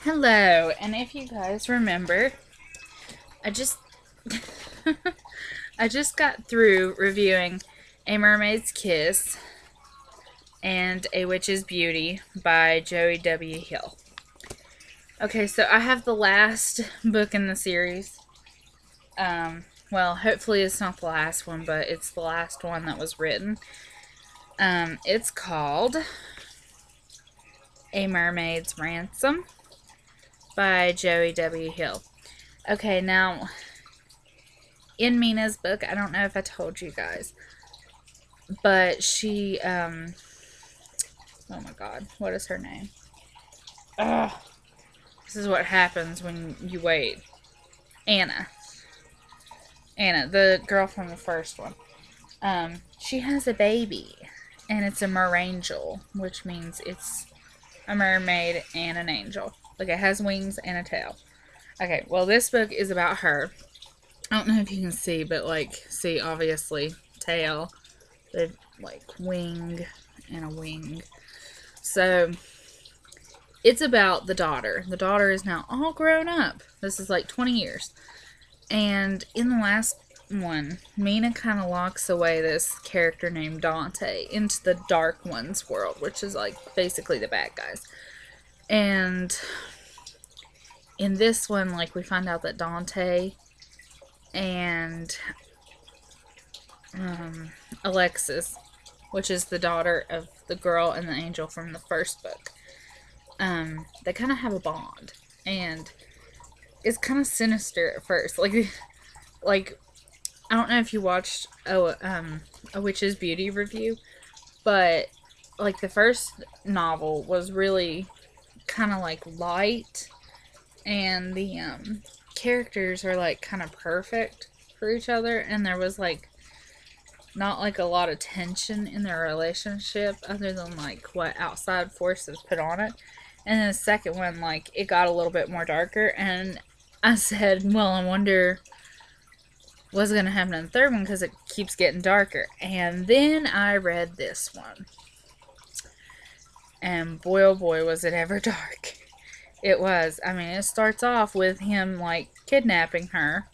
Hello, and if you guys remember, I just I just got through reviewing A Mermaid's Kiss and A Witch's Beauty by Joey W. Hill. Okay, so I have the last book in the series. Well, hopefully it's not the last one, but it's the last one that was written. It's called A Mermaid's Ransom by Joey W. Hill. Okay, now in Mina's book, I don't know if I told you guys, but she, oh my god, what is her name? Ugh, this is what happens when you wait. Anna, the girl from the first one. She has a baby, and it's a merangel, which means it's a mermaid and an angel. Like, it has wings and a tail. Okay, well, this book is about her. I don't know if you can see, but, see, obviously, tail, the, wing, and a wing. So, it's about the daughter. The daughter is now all grown up. This is, 20 years. And in the last one, Mina kind of locks away this character named Dante into the Dark One's world, which is, basically the bad guys. And in this one, we find out that Dante and Alexis, which is the daughter of the girl and the angel from the first book, they kind of have a bond, and it's kind of sinister at first. I don't know if you watched a Witch's Beauty review, but the first novel was really kind of light, and the characters are kind of perfect for each other, and there was not a lot of tension in their relationship other than what outside forces put on it. And then the second one, it got a little bit more darker, and I said, well, I wonder what's going to happen in the third one, because it keeps getting darker. And then I read this one, and boy oh boy was it ever dark. It was. I mean, it starts off with him kidnapping her,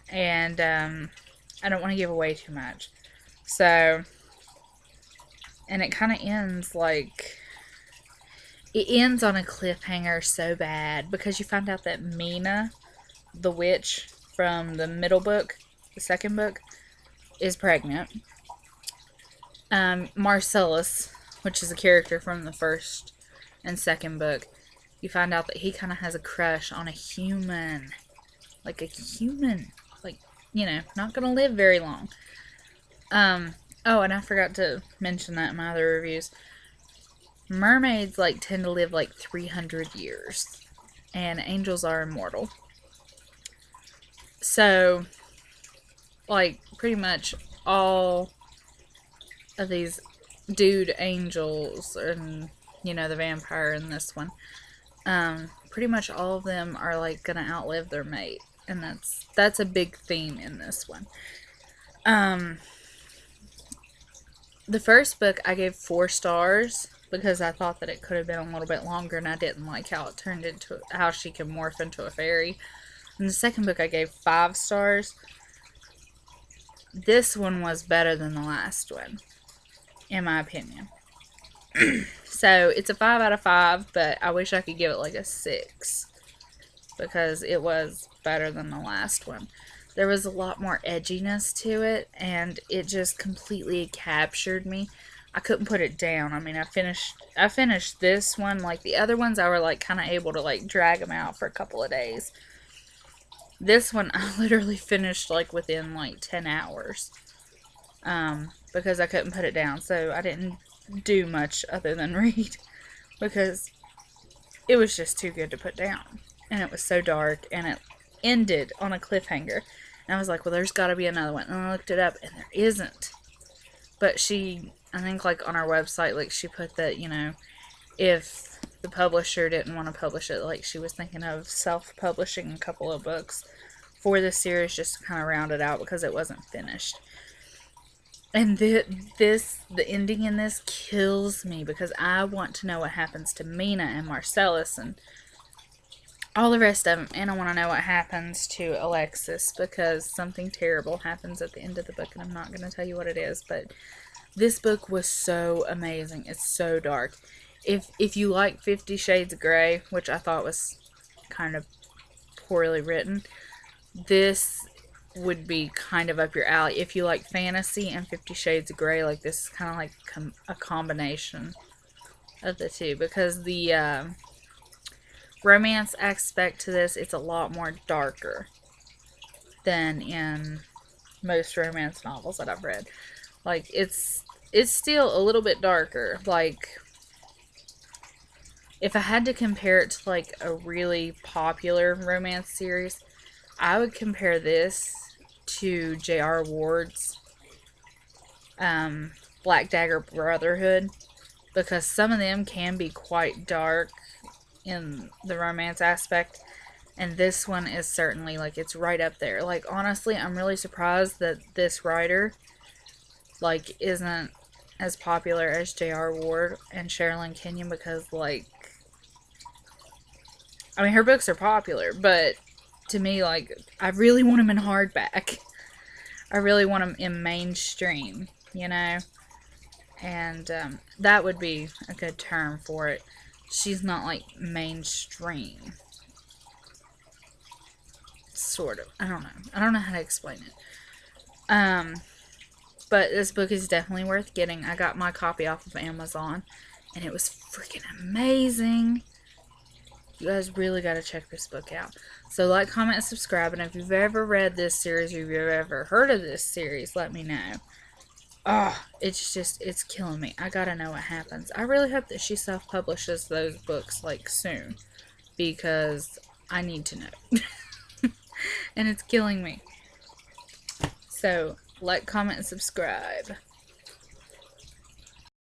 and I don't want to give away too much. So, and it kind of ends it ends on a cliffhanger so bad, because you find out that Mina, the witch from the middle book, the second book, is pregnant. Marcellus, which is a character from the first and second book, you find out that he kind of has a crush on a human. A human. Not gonna live very long. Oh, and I forgot to mention that in my other reviews. Mermaids, tend to live 300 years. And angels are immortal. So, pretty much all of these dude angels, and, the vampire in this one, pretty much all of them are, gonna outlive their mate. And that's a big theme in this one. The first book I gave 4 stars, because I thought that it could have been a little bit longer, and I didn't like how it turned into, how she can morph into a fairy. And the second book I gave 5 stars. This one was better than the last one, in my opinion. So, it's a 5 out of 5, but I wish I could give it a 6, because it was better than the last one. There was a lot more edginess to it, and it just completely captured me. I couldn't put it down. I mean, I finished this one. The other ones, I were kind of able to drag them out for a couple of days. This one, I literally finished within 10 hours, because I couldn't put it down. So I didn't do much other than read, because it was just too good to put down. And it was so dark, and it ended on a cliffhanger. And I was like, well, there's got to be another one. And I looked it up, and there isn't. But she, I think, on our website, she put that, if the publisher didn't want to publish it, she was thinking of self-publishing a couple of books for the series, just to kind of round it out, because it wasn't finished. And the ending in this kills me because I want to know what happens to Mina and Marcellus and all the rest of them. And I want to know what happens to Alexis because something terrible happens at the end of the book. And I'm not going to tell you what it is. But this book was so amazing. It's so dark. If you like 50 Shades of Grey, which I thought was kind of poorly written, this would be kind of up your alley. If you like fantasy and 50 Shades of Grey, like this is kind of like a combination of the two because the romance aspect to this, it's a lot more darker than in most romance novels that I've read. Like it's still a little bit darker. Like if I had to compare it to like a really popular romance series, I would compare this to J.R. Ward's Black Dagger Brotherhood because some of them can be quite dark in the romance aspect, and this one is certainly like it's right up there. Like honestly, I'm really surprised that this writer like isn't as popular as J.R. Ward and Sherilyn Kenyon because like I mean her books are popular, but to me like I really want them in hardback. I really want them in mainstream, you know? And that would be a good term for it. She's not like mainstream. Sort of. I don't know. I don't know how to explain it. But this book is definitely worth getting. I got my copy off of Amazon and it was freaking amazing. You guys really got to check this book out. So like, comment, and subscribe. And if you've ever read this series or you've ever heard of this series, let me know. Oh, it's killing me. I gotta know what happens. I really hope that she self-publishes those books, like, soon. Because I need to know. And it's killing me. So, like, comment, and subscribe.